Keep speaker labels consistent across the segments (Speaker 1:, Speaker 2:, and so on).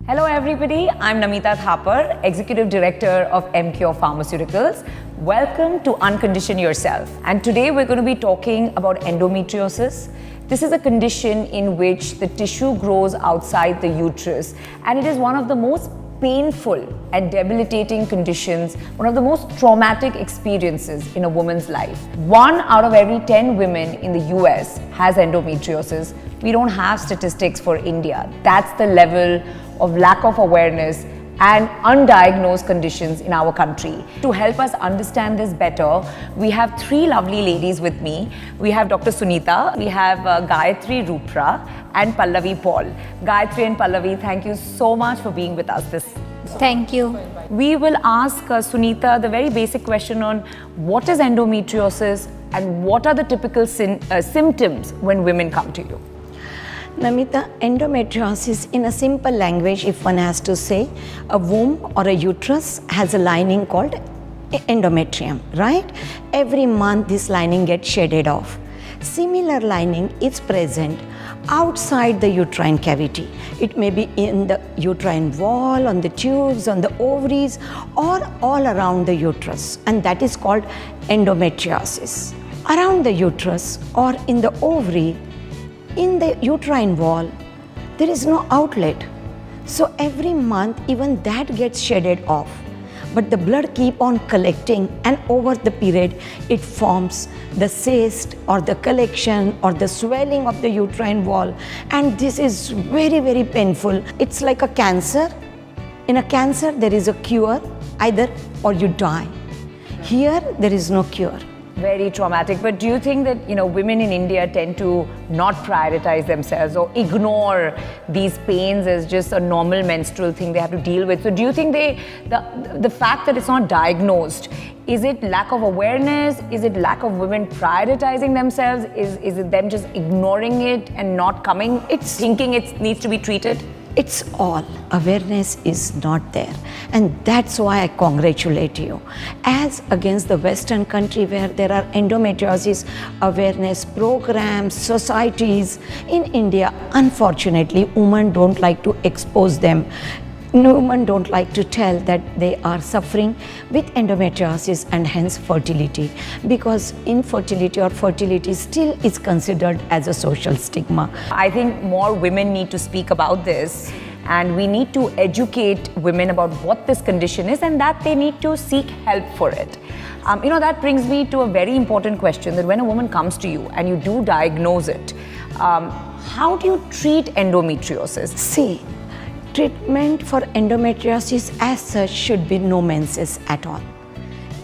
Speaker 1: Hello everybody, I'm Namita Thapar, Executive Director of MCure Pharmaceuticals. Welcome to Uncondition Yourself. And today we're going to be talking about endometriosis. This is a condition in which the tissue grows outside the uterus, and it is one of the most painful and debilitating conditions, one of the most traumatic experiences in a woman's life. 1 out of every 10 women in the US has endometriosis. We don't have statistics for India. That's the level of lack of awareness and undiagnosed conditions in our country. To help us understand this better, we have 3 lovely ladies with me. We have Dr. Sunita, we have Gayatri Rupra, and Pallavi Paul. Gayatri and Pallavi, thank you so much for being with us
Speaker 2: Thank you.
Speaker 1: We will ask Sunita the very basic question on what is endometriosis and what are the typical symptoms when women come to you.
Speaker 2: Namita, endometriosis, in a simple language, if one has to say, a womb or a uterus has a lining called endometrium, right? Every month this lining gets shedded off. Similar lining is present outside the uterine cavity. It may be in the uterine wall, on the tubes, on the ovaries, or all around the uterus, and that is called endometriosis. Around the uterus or in the ovary, in the uterine wall, there is no outlet. So every month, even that gets shedded off. But the blood keep on collecting, and over the period, it forms the cyst or the collection or the swelling of the uterine wall. And this is very, very painful. It's like a cancer. In a cancer, there is a cure, either or you die. Here, there is no cure.
Speaker 1: Very traumatic. But do you think that, women in India tend to not prioritize themselves or ignore these pains as just a normal menstrual thing they have to deal with? So do you think the fact that it's not diagnosed, is it lack of awareness? Is it lack of women prioritizing themselves? Is it them just ignoring it and not coming? It's thinking it needs to be treated?
Speaker 2: It's all. Awareness is not there. And that's why I congratulate you. As against the Western country where there are endometriosis awareness programs, societies, in India, unfortunately, women don't like to expose them. Women don't like to tell that they are suffering with endometriosis and hence fertility, because infertility or fertility still is considered as a social stigma.
Speaker 1: I think more women need to speak about this, and we need to educate women about what this condition is and that they need to seek help for it. That brings me to a very important question, that when a woman comes to you and you do diagnose it, how do you treat endometriosis?
Speaker 2: See, treatment for endometriosis as such should be no menses at all.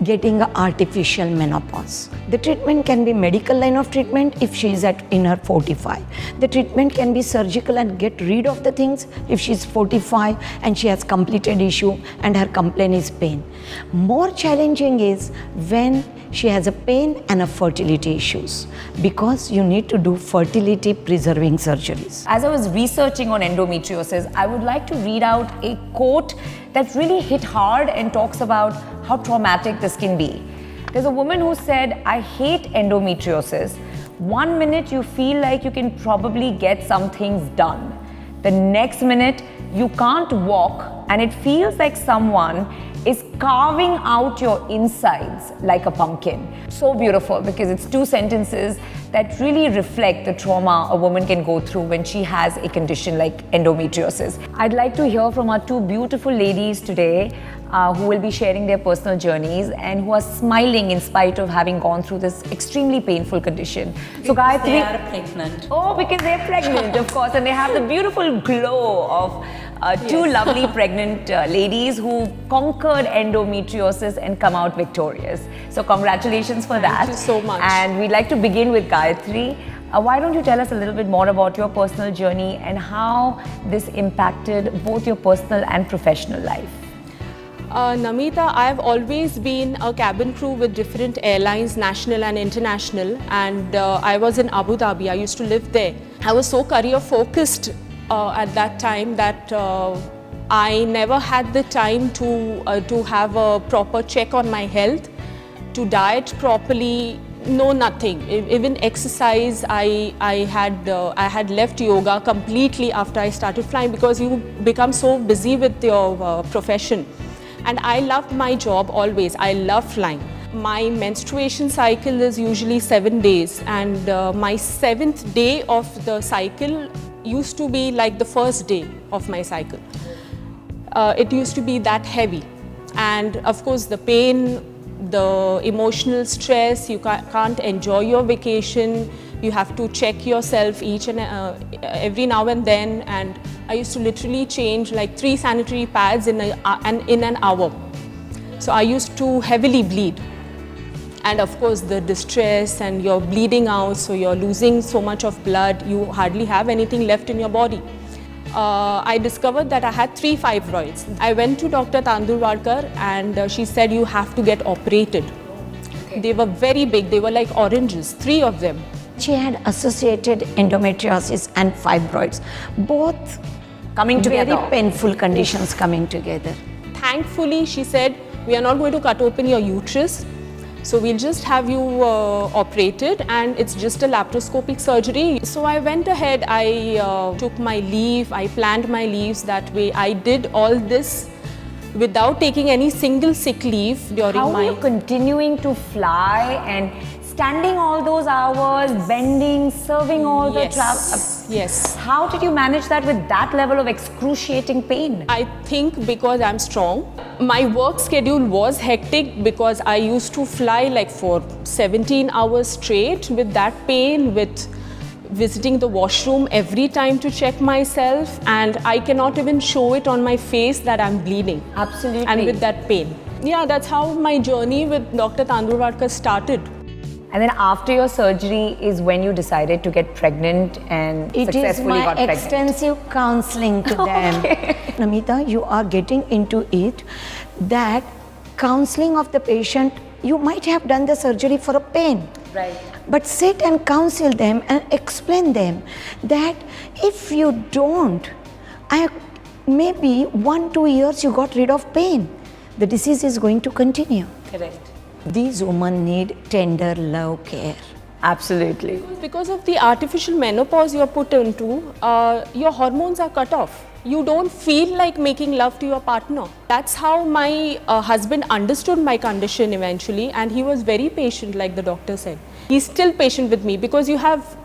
Speaker 2: Getting an artificial menopause. The treatment can be medical line of treatment if she is in her 45. The treatment can be surgical and get rid of the things if she is 45 and she has completed issue and her complaint is pain. More challenging is when she has a pain and a fertility issues, because you need to do fertility preserving surgeries.
Speaker 1: As I was researching on endometriosis, I would like to read out a quote that really hit hard and talks about how traumatic this can be. There's a woman who said, "I hate endometriosis. 1 minute you feel like you can probably get some things done. The next minute you can't walk and it feels like someone is carving out your insides like a pumpkin." So beautiful, because it's 2 sentences that really reflect the trauma a woman can go through when she has a condition like endometriosis. I'd like to hear from our 2 beautiful ladies today who will be sharing their personal journeys and who are smiling in spite of having gone through this extremely painful condition. So Gayatri,
Speaker 3: they are pregnant.
Speaker 1: Oh, because they're pregnant, of course, and they have the beautiful glow of 2 lovely pregnant ladies who conquered endometriosis and come out victorious. So congratulations for that.
Speaker 3: Thank you so much.
Speaker 1: And we'd like to begin with Gayatri. Why don't you tell us a little bit more about your personal journey and how this impacted both your personal and professional life?
Speaker 3: Namita, I've always been a cabin crew with different airlines, national and international, and I was in Abu Dhabi. I used to live there. I was so career focused at that time that I never had the time to have a proper check on my health, to diet properly, No, nothing. Even exercise, I had left yoga completely after I started flying, because you become so busy with your profession. And I loved my job always. I love flying. My menstruation cycle is usually 7 days, and my 7th day of the cycle used to be like the first day of my cycle. It used to be that heavy, and of course the pain, the emotional stress, you can't enjoy your vacation, you have to check yourself each and every now and then, and I used to literally change like 3 sanitary pads in an hour. So I used to heavily bleed, and of course the distress, and you're bleeding out, so you're losing so much of blood, you hardly have anything left in your body. I discovered that I had 3 fibroids. I went to Dr. Tandurwadkar, and she said you have to get operated. Okay. They were very big, they were like oranges, 3 of them.
Speaker 2: She had associated endometriosis and fibroids, both
Speaker 1: Coming together.
Speaker 2: very painful conditions coming together.
Speaker 3: Thankfully, she said, we are not going to cut open your uterus, so we'll just have you operated, and it's just a laparoscopic surgery. So I went ahead, I took my leave, I planned my leaves that way. I did all this without taking any single sick leave during
Speaker 1: How
Speaker 3: my...
Speaker 1: are you continuing to fly and standing all those hours, bending, serving all the travel?
Speaker 3: Yes.
Speaker 1: How did you manage that with that level of excruciating pain?
Speaker 3: I think because I'm strong. My work schedule was hectic because I used to fly like for 17 hours straight with that pain, with visiting the washroom every time to check myself, and I cannot even show it on my face that I'm bleeding.
Speaker 1: Absolutely.
Speaker 3: And with that pain. Yeah, that's how my journey with Dr. Tandurwadkar started.
Speaker 1: And then after your surgery is when you decided to get pregnant and successfully got pregnant.
Speaker 2: It is my extensive counseling to them. Namita, you are getting into it, that counseling of the patient, you might have done the surgery for a pain.
Speaker 1: Right.
Speaker 2: But sit and counsel them and explain them that if you don't, maybe 1-2 years you got rid of pain, the disease is going to continue.
Speaker 1: Correct.
Speaker 2: These women need tender love care.
Speaker 1: Absolutely.
Speaker 3: Because of the artificial menopause you're put into, your hormones are cut off. You don't feel like making love to your partner. That's how my husband understood my condition eventually, and he was very patient, like the doctor said. He's still patient with me because you have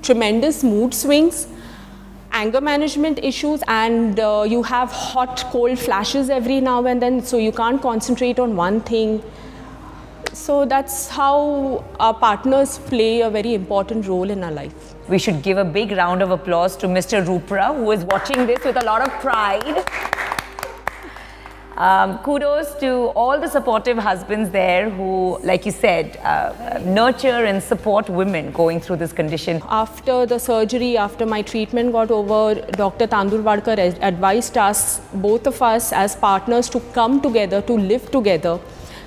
Speaker 3: tremendous mood swings, anger management issues, and you have hot, cold flashes every now and then, so you can't concentrate on one thing. So that's how our partners play a very important role in our life.
Speaker 1: We should give a big round of applause to Mr. Rupra, who is watching this with a lot of pride. Kudos to all the supportive husbands there who, like you said, nurture and support women going through this condition.
Speaker 3: After the surgery, after my treatment got over, Dr. Tandurwadkar advised us, both of us as partners, to come together, to live together.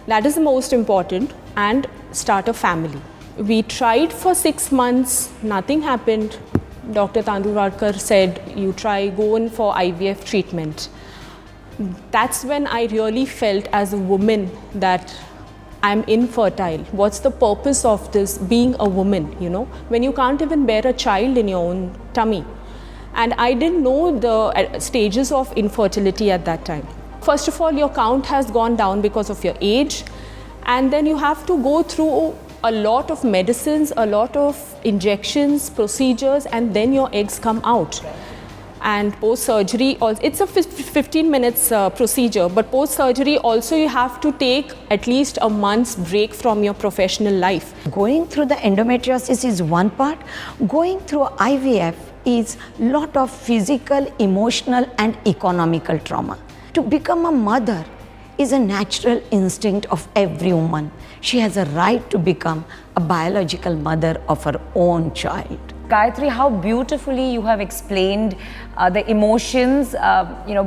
Speaker 3: That is the most important, and start a family. We tried for 6 months, nothing happened. Dr. Tandurwadkar said, you try, go in for IVF treatment. That's when I really felt as a woman that I'm infertile. What's the purpose of this being a woman, you know, when you can't even bear a child in your own tummy? And I didn't know the stages of infertility at that time. First of all, your count has gone down because of your age, and then you have to go through a lot of medicines, a lot of injections, procedures, and then your eggs come out. And post-surgery, it's a 15 minutes procedure, but post-surgery also you have to take at least a month's break from your professional life.
Speaker 2: Going through the endometriosis is one part. Going through IVF is lot of physical, emotional, and economical trauma. To become a mother is a natural instinct of every woman. She has a right to become a biological mother of her own child.
Speaker 1: Gayatri, how beautifully you have explained the emotions,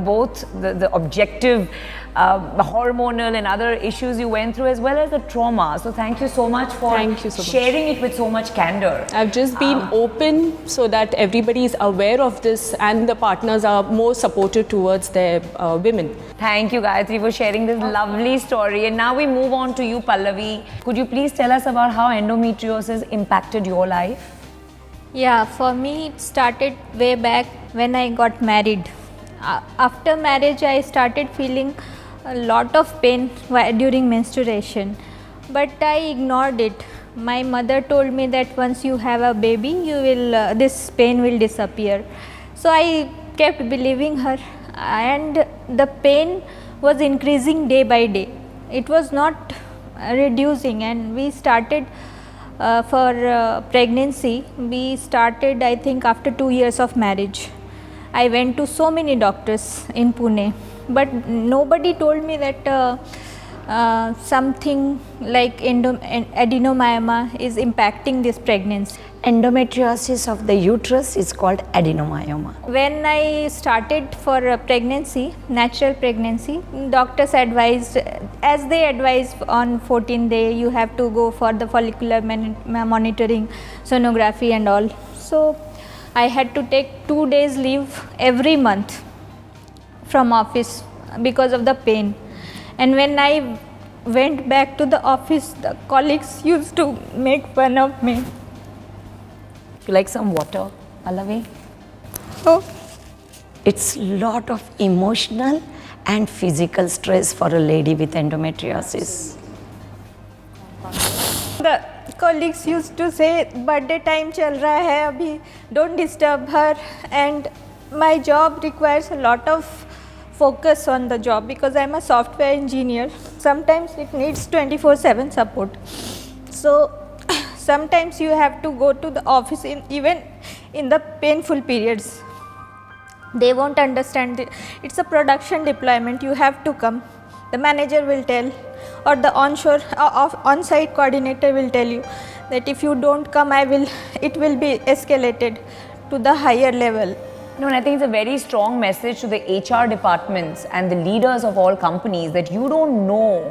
Speaker 1: both the objective, hormonal and other issues you went through, as well as the trauma. So thank you so much for
Speaker 3: Thank you so much.
Speaker 1: sharing it with so much candor.
Speaker 3: I've just been open so that everybody is aware of this and the partners are more supportive towards their women.
Speaker 1: Thank you, Gayatri, for sharing this lovely story. And now we move on to you, Pallavi. Could you please tell us about how endometriosis impacted your life?
Speaker 4: Yeah, for me it started way back when I got married. After marriage, I started feeling a lot of pain during menstruation, but I ignored it. My mother told me that once you have a baby, you will this pain will disappear. So I kept believing her, and the pain was increasing day by day. It was not reducing, and we started for pregnancy. We started, I think, after 2 years of marriage. I went to so many doctors in Pune, but nobody told me that something like adenomyoma is impacting this pregnancy.
Speaker 2: Endometriosis of the uterus is called adenomyoma.
Speaker 4: When I started for pregnancy, natural pregnancy, doctors advised, as they advise on 14th day, you have to go for the follicular monitoring, sonography and all. So I had to take 2 days leave every month from office because of the pain. And when I went back to the office, the colleagues used to make fun of me.
Speaker 1: You like some water, Pallavi?
Speaker 4: Oh,
Speaker 2: It's lot of emotional and physical stress for a lady with endometriosis.
Speaker 4: the colleagues used to say, birthday time chal raha hai abhi, don't disturb her. And my job requires a lot of focus on the job because I'm a software engineer. Sometimes it needs 24/7 support. So sometimes you have to go to the office even in the painful periods. They won't understand it. It's a production deployment, you have to come. The manager will tell, or the on-site coordinator will tell you that if you don't come, it will be escalated to the higher level.
Speaker 1: No, and I think it's a very strong message to the HR departments and the leaders of all companies that you don't know,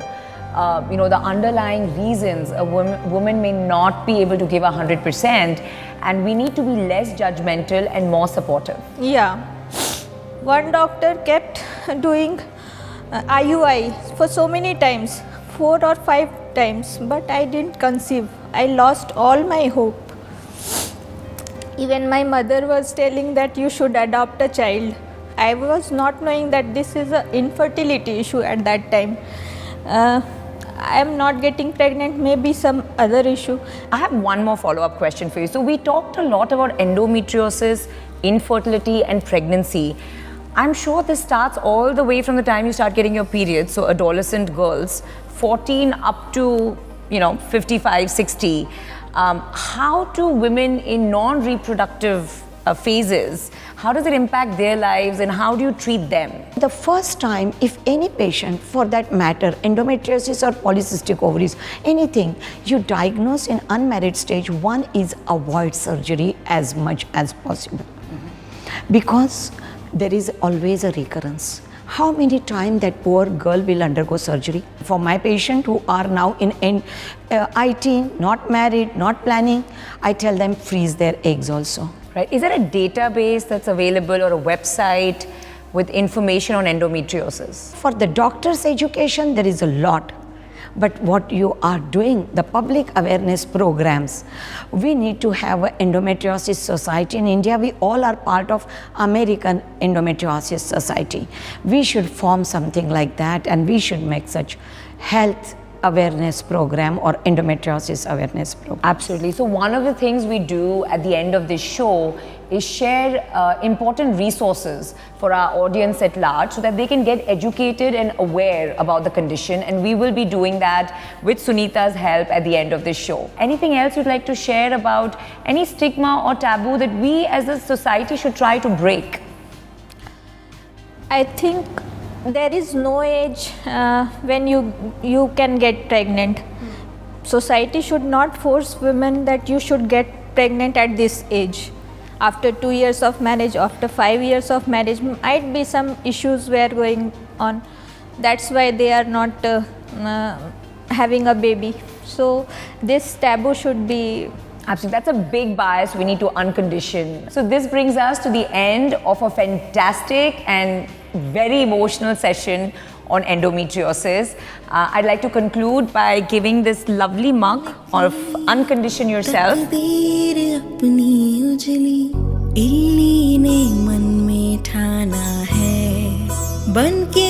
Speaker 1: the underlying reasons a woman may not be able to give 100%, and we need to be less judgmental and more supportive.
Speaker 4: Yeah. One doctor kept doing IUI for so many times, 4 or 5 times, but I didn't conceive. I lost all my hope. Even my mother was telling that you should adopt a child. I was not knowing that this is an infertility issue at that time. I am not getting pregnant, maybe some other issue.
Speaker 1: I have one more follow-up question for you. So we talked a lot about endometriosis, infertility and pregnancy. I'm sure this starts all the way from the time you start getting your periods, so adolescent girls, 14 up to 55, 60. How do women in non-reproductive phases, how does it impact their lives and how do you treat them?
Speaker 2: The first time, if any patient, for that matter, endometriosis or polycystic ovaries, anything, you diagnose in unmarried stage, one is avoid surgery as much as possible. Because there is always a recurrence. How many times that poor girl will undergo surgery? For my patient who are now in IT, not married, not planning, I tell them freeze their eggs also.
Speaker 1: Right? Is there a database that's available or a website with information on endometriosis?
Speaker 2: For the doctor's education, there is a lot. But what you are doing, the public awareness programs, we need to have an endometriosis society in India. We all are part of American Endometriosis Society. We should form something like that, and we should make such health awareness program or endometriosis awareness program.
Speaker 1: Absolutely. So one of the things we do at the end of this show is share important resources for our audience at large so that they can get educated and aware about the condition, and we will be doing that with Sunita's help at the end of this show. Anything else you'd like to share about any stigma or taboo that we as a society should try to break?
Speaker 4: I think there is no age when you can get pregnant. Society should not force women that you should get pregnant at this age. After 2 years of marriage, after 5 years of marriage, might be some issues were going on. That's why they are not having a baby. So this taboo should be.
Speaker 1: Absolutely, that's a big bias we need to uncondition. So this brings us to the end of a fantastic and very emotional session on endometriosis. I'd like to conclude by giving this lovely mug of Uncondition Yourself.
Speaker 5: तकदीर अपनी उजली इल्ली ने मन में ठाना है बन के